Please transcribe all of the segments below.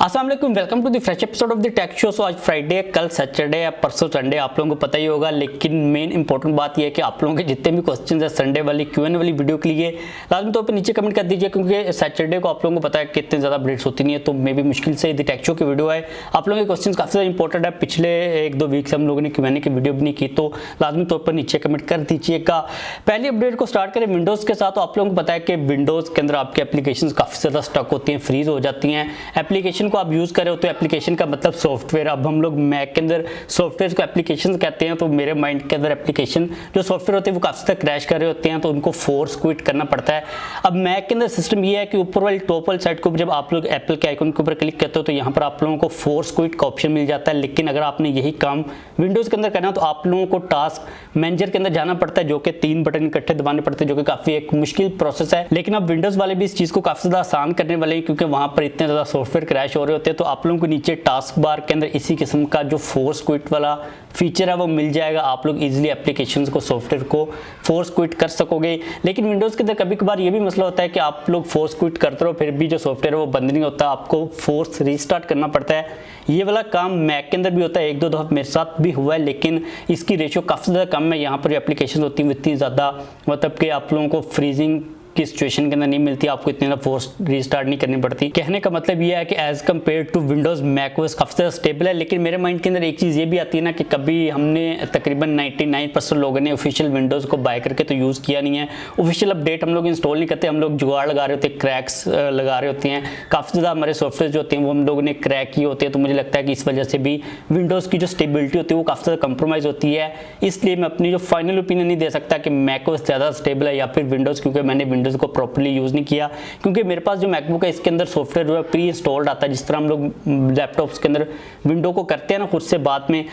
अस्सलाम वालेकुम, welcome to the fresh episode of the tech show. So आज Friday, कल सैटरडे या परसों संडे, आप लोगों को पता ही होगा। लेकिन मेन इंपॉर्टेंट बात यह है कि आप लोगों के जितने भी क्वेश्चंस है संडे वाली Q&A वाली वीडियो के लिए लाजमी तौर पे नीचे कमेंट कर दीजिए, क्योंकि सैटरडे को आप लोगों को पता है कि इतनी ज़्यादा अपडेट्स होती नहीं है, तो मे भी मुश्किल से द टेक शो की वीडियो है। आप लोगों के क्वेश्चन काफ़ी ज़्यादा इंपॉर्टेंट है। पिछले 1-2 वीक से हम लोगों ने Q&A की वीडियो भी नहीं की, तो लाजमी तौर पर नीचे कमेंट कर दीजिएगा। पहली अपडेट को स्टार्ट करें विंडोज़ के साथ। तो आप लोगों को पता है कि विंडोज़ के अंदर आपकी एप्लीकेशन काफ़ी ज़्यादा स्टक होती हैं, फ्रीज हो जाती हैं। एप्लीकेशन को आप यूज़ कर रहे हो तो एप्लीकेशन का मतलब सॉफ्टवेयर। अब हम लोग मैक के अंदर सॉफ्टवेयर को एप्लीकेशन कहते हैं, तो मेरे माइंड के अंदर एप्लीकेशन जो सॉफ्टवेयर होते हैं वो काफ़ी ज़्यादा क्रैश कर रहे होते हैं, तो उनको फोर्स क्विट करना पड़ता है। अब मैक के अंदर सिस्टम ये है कि ऊपर वाली टॉप वाली साइड को जब आप लोग एप्पल के आइकन के ऊपर क्लिक करते हो तो यहाँ पर आप लोगों को फोर्स क्विट का ऑप्शन मिल जाता है। लेकिन अगर आपने यही काम विंडोज़ के अंदर करना तो आप लोगों को टास्क मैनेजर के अंदर जाना पड़ता है, जो कि 3 बटन इकट्ठे दबाने पड़ते हैं, जो कि काफ़ी एक मुश्किल प्रोसेस है। लेकिन अब विंडोज़ वाले भी इस चीज़ को काफ़ी ज़्यादा आसान करने वाले हैं, क्योंकि वहाँ पर इतने ज़्यादा सॉफ्टवेयर क्रैश हो रहे होते हैं। तो आप लोगों को नीचे टास्क बार के अंदर इसी किस्म का जो फोर्स क्विट वाला फीचर है वो मिल जाएगा। आप लोग इजीली एप्लीकेशंस को, सॉफ्टवेयर को फोर्स क्विट कर सकोगे। लेकिन विंडोज़ के अंदर कभी कभार ये भी मसला होता है कि आप लोग फोर्स क्विट करते रहो, फिर भी जो सॉफ्टवेयर है वो बंद नहीं होता, आपको फोर्स रीस्टार्ट करना पड़ता है। ये वाला काम मैक के अंदर भी होता है, 1-2 दफ़ा मेरे साथ भी हुआ है, लेकिन इसकी रेशियो काफ़ी ज़्यादा कम है। यहाँ पर जो एप्लीकेशन होती है इतनी ज़्यादा, मतलब कि आप लोगों को फ्रीजिंग की सिचुएशन के अंदर नहीं मिलती, आपको इतनी ज़्यादा फोर्स रीस्टार्ट नहीं करनी पड़ती। कहने का मतलब ये है कि as compare to Windows macOS काफ़ी ज़्यादा स्टेबल है। लेकिन मेरे माइंड के अंदर एक चीज़ ये भी आती है ना कि कभी हमने तकरीबन 99% लोगों ने ऑफिशियल विंडोज़ को बाय करके तो यूज़ किया नहीं है। ऑफिशियल अपडेट हम लोग इंस्टॉल नहीं करते, हम लोग जुगाड़ लगा रहे होते हैं, क्रैक्स लगा रहे होते हैं। काफ़ी ज़्यादा हमारे सॉफ्टवेयर जो होते हैं वो हम लोगों ने क्रैक किए होते हैं, तो मुझे लगता है कि इस वजह से भी विंडोज़ की जो स्टेबिलिटी होती है वो काफ़ी ज़्यादा कंप्रोमाइज़ होती है। इसलिए मैं अपनी जो फाइनल ओपिनियन नहीं दे सकता कि मैकओएस ज़्यादा स्टेबल है या फिर विंडोज़, क्योंकि मैंने विंडोज़ को प्रॉपर्ली यूज़ नहीं किया। क्योंकि मेरे पास जो मैकबुक है इसके अंदर सॉफ्टवेयर जो है प्री इंस्टॉल्ड आता है, जिस तरह हम लोग लैपटॉप्स के अंदर विंडो को करते हैं ना खुद से। बाद में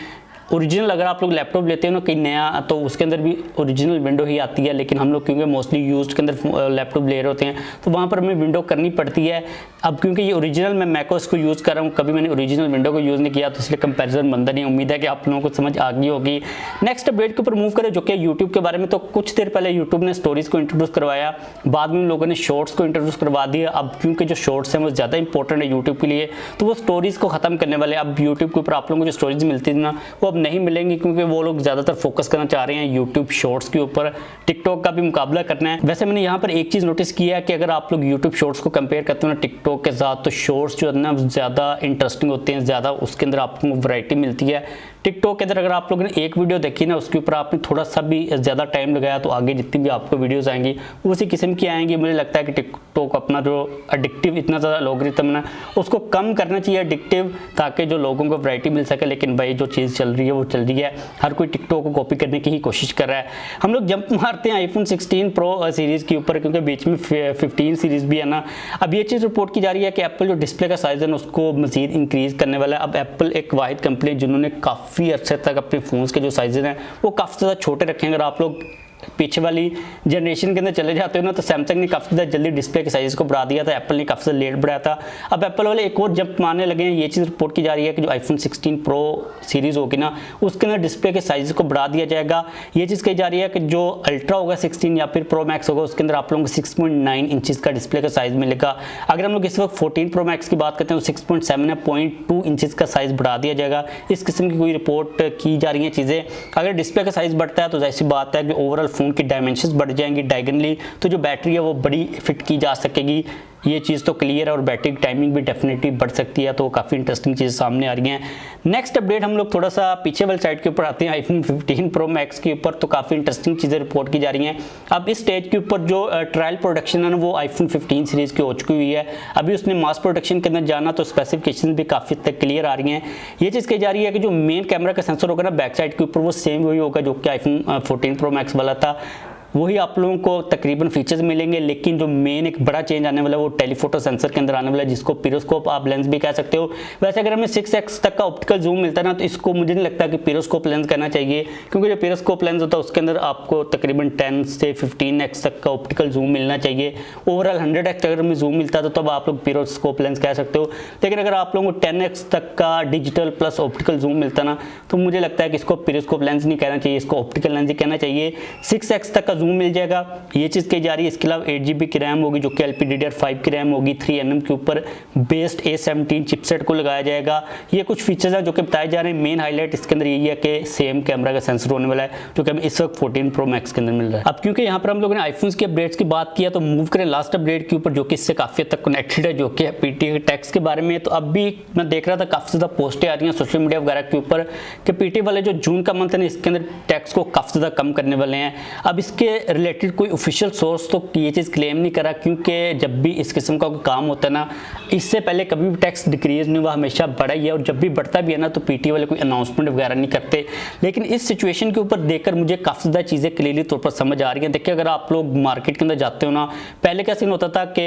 ओरिजिनल अगर आप लोग लैपटॉप लेते हो ना कहीं नया, तो उसके अंदर भी ओरिजिनल विंडो ही आती है। लेकिन हम लोग क्योंकि मोस्टली यूज्ड के अंदर लैपटॉप ले रहे होते हैं, तो वहाँ पर हमें विंडो करनी पड़ती है। अब क्योंकि ये ओरिजिनल मैं मैकओएस को यूज़ कर रहा हूँ, कभी मैंने ओरिजिनल विंडो को यूज़ नहीं किया, तो इसलिए कंपैरिजन बनता नहीं। उम्मीद है कि आप लोगों को समझ आ गई होगी। नेक्स्ट अपडेट के ऊपर मूव करें, जो कि यूट्यूब के बारे में। तो कुछ देर पहले यूट्यूब ने स्टोरीज़ को इंट्रोड्यूस करवाया, बाद में उन लोगों ने शॉर्ट्स को इंट्रोड्यूस करवा दिया। अब क्योंकि जो शॉर्ट्स हैं वो ज़्यादा इंपॉर्टेंट है यूट्यूब के लिए, तो वो स्टोरीज़ को ख़त्म करने वाले। अब यूट्यूब के ऊपर आप लोगों को जो स्टोरीज मिलती थी ना, वो अब नहीं मिलेंगी, क्योंकि वो लोग ज़्यादातर फोकस करना चाह रहे हैं यूट्यूब शॉर्ट्स के ऊपर। टिकटॉक का भी मुकाबला करना है। वैसे मैंने यहाँ पर एक चीज़ नोटिस किया है कि अगर आप लोग यूट्यूब शॉर्ट्स को कंपेयर करते हो ना टिकटॉक के साथ, तो शॉर्ट्स जो है ना ज़्यादा इंटरेस्टिंग होते हैं, ज़्यादा उसके अंदर आपको वैरायटी मिलती है। टिकटॉक के अंदर अगर आप लोगों ने एक वीडियो देखी ना, उसके ऊपर आपने थोड़ा सा भी ज़्यादा टाइम लगाया, तो आगे जितनी भी आपको वीडियोस आएंगी उसी किस्म की आएंगी। मुझे लगता है कि टिकटॉक अपना जो एडिक्टिव इतना ज़्यादा लॉगरिथम ना, उसको कम करना चाहिए एडिक्टिव, ताकि जो लोगों को वैरायटी मिल सके। लेकिन भाई जो चीज़ चल रही है वो चल रही है, हर कोई टिकटॉक को कॉपी करने की ही कोशिश कर रहा है। हम लोग जंप मारते हैं आईफोन 16 प्रो सीरीज़ के ऊपर, क्योंकि बीच में 15 सीरीज़ भी है ना। अब ये चीज़ रिपोर्ट की जा रही है कि एप्पल जो डिस्प्ले का साइज़ है उसको मज़ीद इंक्रीज़ करने वाला है। अब एप्पल एक वाहिद कंपनी जिन्होंने काफ़ी अर्से तक अपने फ़ोन्स के जो साइज़ हैं वो काफ़ी ज़्यादा छोटे रखे हैं। अगर आप लोग पीछे वाली जनरेशन के अंदर चले जाते हो ना, तो सैमसंग ने काफ़ी ज़्यादा जल्दी डिस्प्ले के साइज़ को बढ़ा दिया था, एप्पल ने काफ़ी ज़्यादा लेट बढ़ाया था। अब एप्पल वाले एक और जंप मारने लगे हैं। ये चीज़ रिपोर्ट की जा रही है कि जो आईफोन 16 प्रो सीरीज़ होगी ना, उसके अंदर डिस्प्ले के साइज़ को बढ़ा दिया जाएगा। ये चीज़ कही जा रही है कि जो अल्ट्रा होगा 16 या फिर प्रो मैक्स होगा, उसके अंदर आप लोगों को 6.9 इंचज़ का डिस्प्ले का साइज़ मिलेगा। अगर हम लोग इस वक्त 14 प्रो मैक्स की बात करते हैं तो 6.7 या 0.2 इंचज़ का साइज़ बढ़ा दिया जाएगा। इस किस्म की कोई रिपोर्ट की जा रही है चीज़ें। अगर डिस्प्ले का साइज़ बढ़ता है तो जाहिर सी बात है कि ओवरऑल फ़ोन की डायमेंशन बढ़ जाएंगी डायगनली, तो जो बैटरी है वो बड़ी फिट की जा सकेगी। ये चीज़ तो क्लियर है, और बैटरी की टाइमिंग भी डेफिनेटली बढ़ सकती है। तो काफ़ी इंटरेस्टिंग चीज़ सामने आ रही हैं। नेक्स्ट अपडेट हम लोग थोड़ा सा पीछे वाली साइड के ऊपर आते हैं, आईफोन 15 प्रो मैक्स के ऊपर। तो काफ़ी इंटरेस्टिंग चीज़ें रिपोर्ट की जा रही हैं। अब इस स्टेज के ऊपर जो ट्रायल प्रोडक्शन है ना, वो आईफोन 15 सीरीज़ की हो चुकी हुई है। अभी उसने मास प्रोडक्शन के अंदर जाना, तो स्पेसिफिकेशन भी काफ़ी तक क्लियर आ रही हैं। ये चीज़ कही जा रही है कि जो मेन कैमरा का सेंसर होगा ना बैक साइड के ऊपर, वो सेम वही होगा जो कि आईफोन 14 प्रो मैक्स वाला था, वही आप लोगों को तकरीबन फीचर्स मिलेंगे। लेकिन जो मेन एक बड़ा चेंज आने वाला है वो टेलीफोटो सेंसर के अंदर आने वाला है, जिसको पिरोस्कोप आप लेंस भी कह सकते हो। वैसे अगर हमें 6x तक का ऑप्टिकल जूम मिलता है ना, तो इसको मुझे नहीं लगता कि पिरोस्कोप लेंस कहना चाहिए, क्योंकि जो पिरोस्कोप लेंस होता है उसके अंदर आपको तकरीबन 10 से 15x तक का ऑप्टिकल जूम मिलना चाहिए। ओवरऑल 100x अगर हमें जूम मिलता है तो तब आप लोग पिरोस्कोप लेंस कह सकते हो। लेकिन अगर आप लोगों को 10x तक का डिजिटल प्लस ऑप्टिकल जूम मिलता ना, तो मुझे लगता है कि इसको पिरोस्कोप लेंस नहीं कहना चाहिए, इसको ऑप्टिकल लेंस ही कहना चाहिए। 6x तक का जूम मिल जाएगा, ये चीज़ कही जा रही है। इसके अलावा 8GB की रैम होगी जो कि LPDDR5 की रैम होगी, 3nm के ऊपर बेस्ड A17 चिपसेट को लगाया जाएगा। ये कुछ फीचर्स हैं जो कि बताए जा रहे हैं। मेन हाईलाइट इसके अंदर यही है कि सेम कैमरा का सेंसर होने वाला है जो कि हमें इस वक्त 14 Pro Max के अंदर मिल रहा है। अब क्योंकि यहाँ पर हम लोगों ने आईफोन्स के अपडेट्स की बात किया तो मूव करें लास्ट अपडेट के ऊपर जो कि इससे काफ़ी हद तक कनेक्टेड है, जो कि पीटीए के टैक्स के बारे में। तो अब भी मैं देख रहा था काफ़ी ज़्यादा पोस्टें आ रही हैं सोशल मीडिया वगैरह के ऊपर कि पीटीए वाले जो जून का मंथ है इसके अंदर टैक्स को काफ़ी ज़्यादा कम करने वाले हैं। अब इसके रिलेटेड कोई ऑफिशियल सोर्स तो ये चीज़ क्लेम नहीं करा, क्योंकि जब भी इस किस्म का कोई काम होता है ना, इससे पहले कभी भी टैक्स डिक्रीज नहीं हुआ, हमेशा बढ़ा ही है। और जब भी बढ़ता भी है ना तो पीटीए वाले कोई अनाउंसमेंट वगैरह नहीं करते। लेकिन इस सिचुएशन के ऊपर देखकर मुझे काफ़ी ज़्यादा चीज़ें क्लियरली तौर पर समझ आ रही हैं। देखिए, अगर आप लोग मार्केट के अंदर जाते हो ना, पहले क्या सीन होता था कि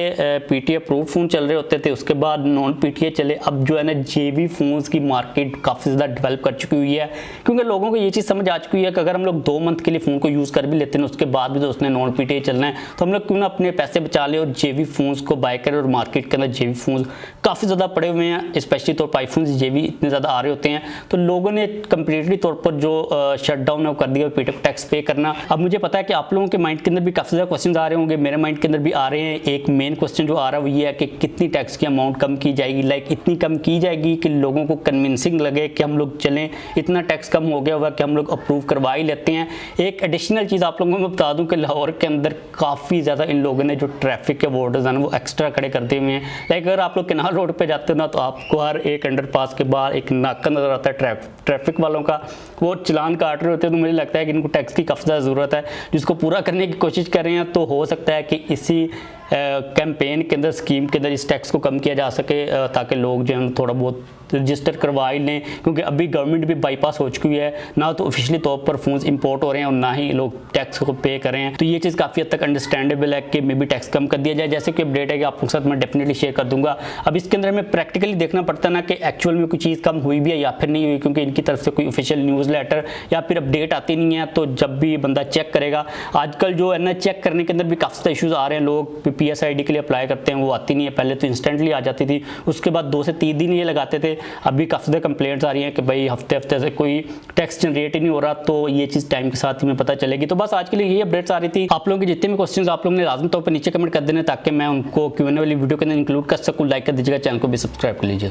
पीटीए अप्रूव्ड फ़ोन चल रहे होते थे, उसके बाद नॉन पीटीए चले। अब जो है ना जेवी फ़ोन्स की मार्केट काफ़ी ज़्यादा डेवलप कर चुकी हुई है, क्योंकि लोगों को ये चीज़ समझ आ चुकी है कि अगर हम लोग 2 मंथ के लिए फ़ोन को यूज़ कर भी लेते हैं उसके बाद भी तो उसने नॉन पीटीए चलना है, तो हम लोग क्यों ना अपने पैसे बचा ले और जेवी फ़ोन्स को बाय करें। और मार्केट के अंदर जेवी फ़ोन्स काफ़ी ज़्यादा पड़े हुए हैं, स्पेशली तौर पर आईफोन जेवी इतने ज़्यादा आ रहे होते हैं। तो लोगों ने कंप्लीटली तौर पर जो शट डाउन है वो कर दिया पीटीए टैक्स पे करना। अब मुझे पता है कि आप लोगों के माइंड के अंदर भी काफ़ी ज़्यादा क्वेश्चन आ रहे होंगे, मेरे माइंड के अंदर भी आ रहे हैं। एक मेन क्वेश्चन जो आ रहा है वो ये है कि कितनी टैक्स की अमाउंट कम की जाएगी, लाइक इतनी कम की जाएगी कि लोगों को कन्विंसिंग लगे कि हम लोग चलें, इतना टैक्स कम हो गया हुआ कि हम लोग अप्रूव करवा ही लेते हैं। एक एडिशनल चीज़ आप लोगों को मैं बता दूं कि लाहौर के अंदर काफ़ी ज़्यादा इन लोगों ने जो ट्रैफिक के वार्डर्स हैं वो एक्स्ट्रा खड़े कर दिए हुए हैं। लाइक अगर आप लोग केनाल रोड पे जाते हो ना तो आपको हर एक अंडरपास के बाहर एक नाका नज़र आता है ट्रैफिक वालों का, वो चलान काट रहे होते हैं। तो मुझे लगता है कि इनको टैक्स की काफ़ी ज़्यादा ज़रूरत है, जिसको पूरा करने की कोशिश कर रहे हैं। तो हो सकता है कि इसी कैंपेन के अंदर, स्कीम के अंदर इस टैक्स को कम किया जा सके, ताकि लोग जो है थोड़ा बहुत रजिस्टर करवा ही लें। क्योंकि अभी गवर्नमेंट भी बाईपास हो चुकी है, ना तो ऑफिशियली तौर पर फोन्स इंपोर्ट हो रहे हैं और ना ही लोग टैक्स को पे कर रहे हैं। तो ये चीज़ काफ़ी हद तक अंडरस्टैंडेबल है कि मे बी टैक्स कम कर दिया जाए। जैसे कि अपडेट है कि आपके साथ मैं डेफिनेटली शेयर कर दूंगा। अब इसके अंदर हमें प्रैक्टिकली देखना पड़ता है ना कि एक्चुअल में कोई चीज़ कम हुई भी है या फिर नहीं हुई, क्योंकि इनकी तरफ से कोई ऑफिशियल न्यूज़ लेटर या फिर अपडेट आती नहीं है। तो जब भी बंदा चेक करेगा, आजकल जो है ना चेक करने के अंदर भी काफ़ी सारे इशूज़ आ रहे हैं। लोग PSID के लिए अप्लाई करते हैं, वो आती नहीं है। पहले तो इंस्टेंटली आ जाती थी, उसके बाद 2 से 3 दिन ये लगाते थे। अभी काफ़ी कंप्लेंट्स आ रही हैं कि भाई हफ्ते से कोई टैक्स जनरेट ही नहीं हो रहा। तो ये चीज़ टाइम के साथ ही में पता चलेगी। तो बस आज के लिए यही अपडेट्स आ रही थी। आप लोगों के जितने भी क्वेश्चंस आप लोगों ने लाजमी तौर पर नीचे कमेंट कर देने, ताकि मैं उनको Q&A वाली वीडियो के अंदर इंक्लूड कर सकूँ। लाइक कर दीजिएगा, चैनल को भी सब्सक्राइब कर लीजिएगा।